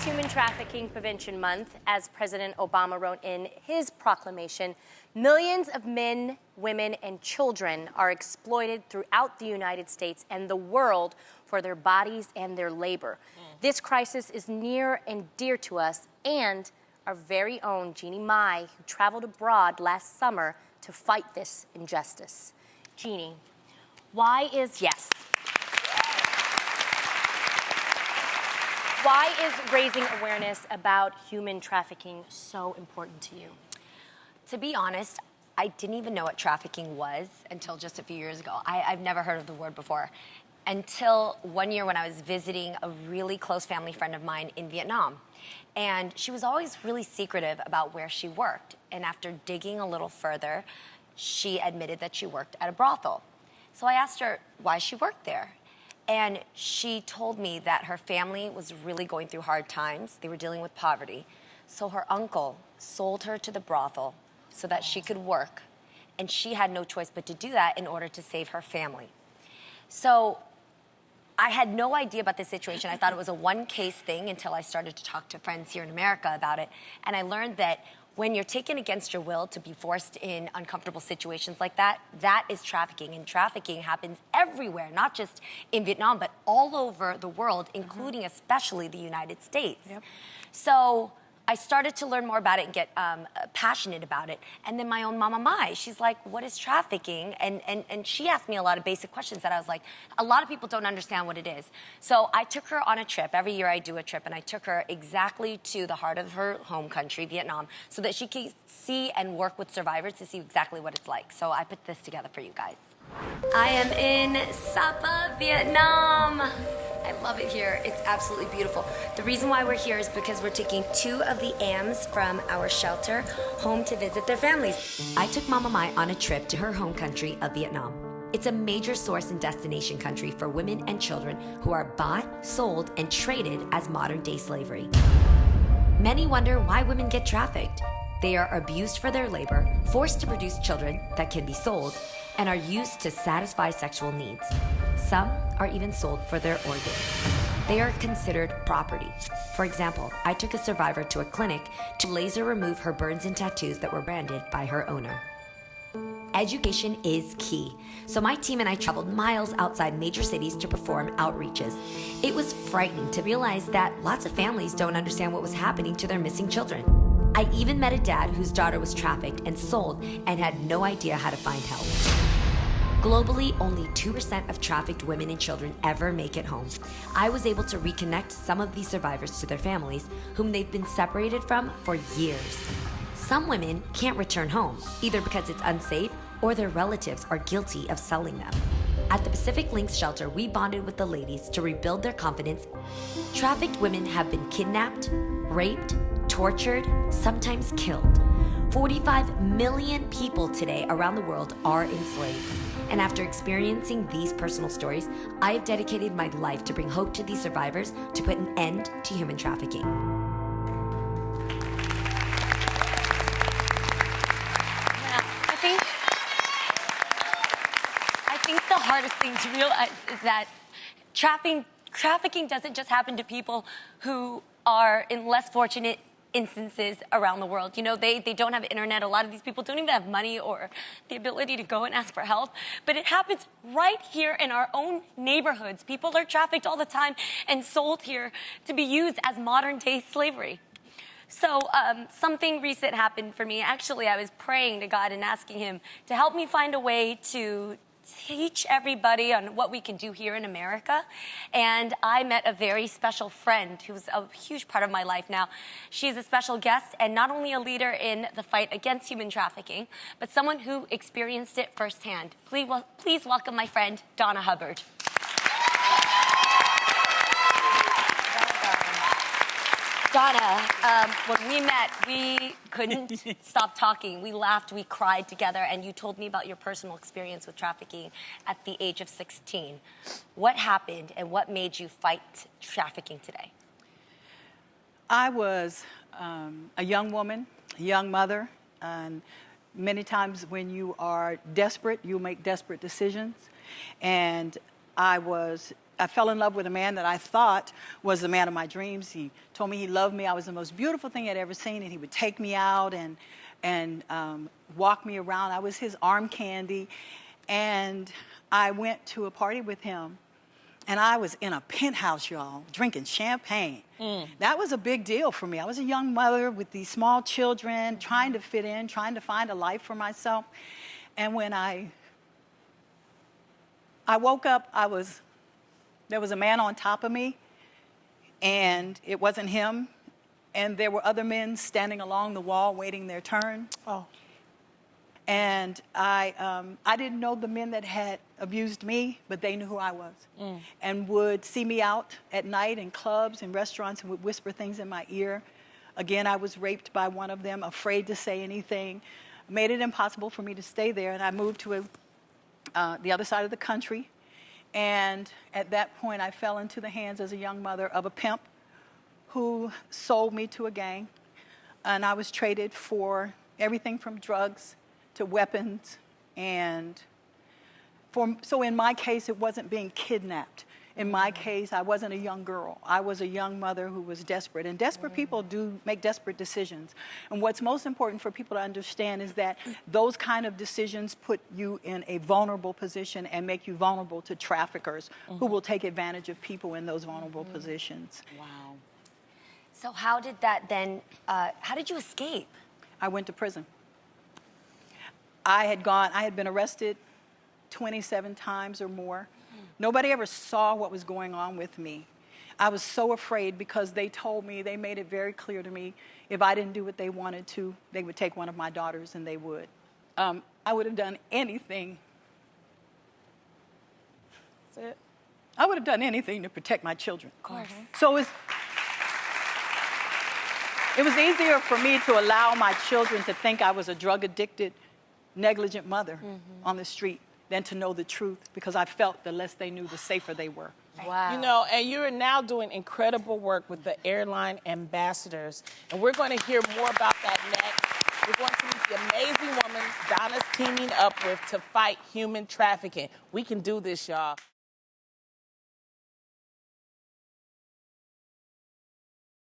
is Human Trafficking Prevention Month. As President Obama wrote in his proclamation, millions of men, women, and children are exploited throughout the United States and the world for their bodies and their labor. This crisis is near and dear to us, and our very own Jeannie Mai, who traveled abroad last summer to fight this injustice. Jeannie, why is raising awareness about human trafficking so important to you? To be honest, I didn't even know what trafficking was until just a few years ago. I've never heard of the word before. Until one year when I was visiting a really close family friend of mine in Vietnam. And she was always really secretive about where she worked. And after digging a little further, she admitted that she worked at a brothel. So I asked her why she worked there. And she told me that her family was really going through hard times. They were dealing with poverty. So her uncle sold her to the brothel so that she could work. And she had no choice but to do that in order to save her family. So I had no idea about this situation. I thought it was a one-case thing until I started to talk to friends here in America about it. And I learned that when you're taken against your will to be forced in uncomfortable situations like that, that is trafficking. And trafficking happens everywhere, not just in Vietnam, but all over the world, including especially the United States. Yep. So I started to learn more about it and get passionate about it. And then my own Mama Mai, she's like, what is trafficking? And she asked me a lot of basic questions that I was like, a lot of people don't understand what it is. So I took her on a trip. Every year I do a trip, and I took her exactly to the heart of her home country, Vietnam, so that she can see and work with survivors to see exactly what it's like. So I put this together for you guys. I am in Sapa, Vietnam. I love it here. It's absolutely beautiful. The reason why we're here is because we're taking 2 of the AMs from our shelter home to visit their families. I took Mama Mai on a trip to her home country of Vietnam. It's a major source and destination country for women and children who are bought, sold, and traded as modern-day slavery. Many wonder why women get trafficked. They are abused for their labor, forced to produce children that can be sold, and are used to satisfy sexual needs. Some are even sold for their organs. They are considered property. For example, I took a survivor to a clinic to laser remove her burns and tattoos that were branded by her owner. Education is key, so my team and I traveled miles outside major cities to perform outreaches. It was frightening to realize that lots of families don't understand what was happening to their missing children. I even met a dad whose daughter was trafficked and sold and had no idea how to find help. Globally, only 2% of trafficked women and children ever make it home. I was able to reconnect some of these survivors to their families, whom they've been separated from for years. Some women can't return home, either because it's unsafe or their relatives are guilty of selling them. At the Pacific Links shelter, we bonded with the ladies to rebuild their confidence. Trafficked women have been kidnapped, raped, tortured, sometimes killed. 45 million people today around the world are enslaved. And after experiencing these personal stories, I have dedicated my life to bring hope to these survivors to put an end to human trafficking. I think the hardest thing to realize is that trafficking doesn't just happen to people who are in less fortunate instances around the world. You know, they don't have internet. A lot of these people don't even have money or the ability to go and ask for help. But it happens right here in our own neighborhoods. People are trafficked all the time and sold here to be used as modern-day slavery. So something recent happened for me. Actually, I was praying to God and asking him to help me find a way to teach everybody on what we can do here in America. And I met a very special friend who's a huge part of my life now. She's a special guest and not only a leader in the fight against human trafficking, but someone who experienced it firsthand. Please welcome my friend, Donna Hubbard. Donna, when we met, we couldn't stop talking. We laughed, we cried together, and you told me about your personal experience with trafficking at the age of 16. What happened and what made you fight trafficking today? I was a young woman, a young mother, and many times when you are desperate, you make desperate decisions. And I I fell in love with a man that I thought was the man of my dreams. He told me he loved me. I was the most beautiful thing I'd ever seen, and he would take me out and walk me around. I was his arm candy. And I went to a party with him, and I was in a penthouse, y'all, drinking champagne. That was a big deal for me. I was a young mother with these small children, trying to fit in, trying to find a life for myself. And when I woke up, there was a man on top of me, and it wasn't him. And there were other men standing along the wall waiting their turn. Oh. And I didn't know the men that had abused me, but they knew who I was, and would see me out at night in clubs and restaurants and would whisper things in my ear. Again, I was raped by one of them, afraid to say anything. Made it impossible for me to stay there, and I moved to the other side of the country. And at that point, I fell into the hands as a young mother of a pimp who sold me to a gang, and I was traded for everything from drugs to weapons, and so in my case, it wasn't being kidnapped. In my case, I wasn't a young girl. I was a young mother who was desperate, and desperate people do make desperate decisions. And what's most important for people to understand is that those kind of decisions put you in a vulnerable position and make you vulnerable to traffickers who will take advantage of people in those vulnerable positions. Wow. So how did that then, how did you escape? I went to prison. I had been arrested 27 times or more. Nobody ever saw what was going on with me. I was so afraid because they made it very clear to me, if I didn't do what they wanted to, they would take one of my daughters, and they would. I would have done anything. That's it. I would have done anything to protect my children. Of course. So it was easier for me to allow my children to think I was a drug-addicted, negligent mother on the street than to know the truth, because I felt the less they knew, the safer they were. Wow. You know, and you're now doing incredible work with the airline ambassadors, and we're going to hear more about that next. We're going to meet the amazing woman Donna's teaming up with to fight human trafficking. We can do this, y'all.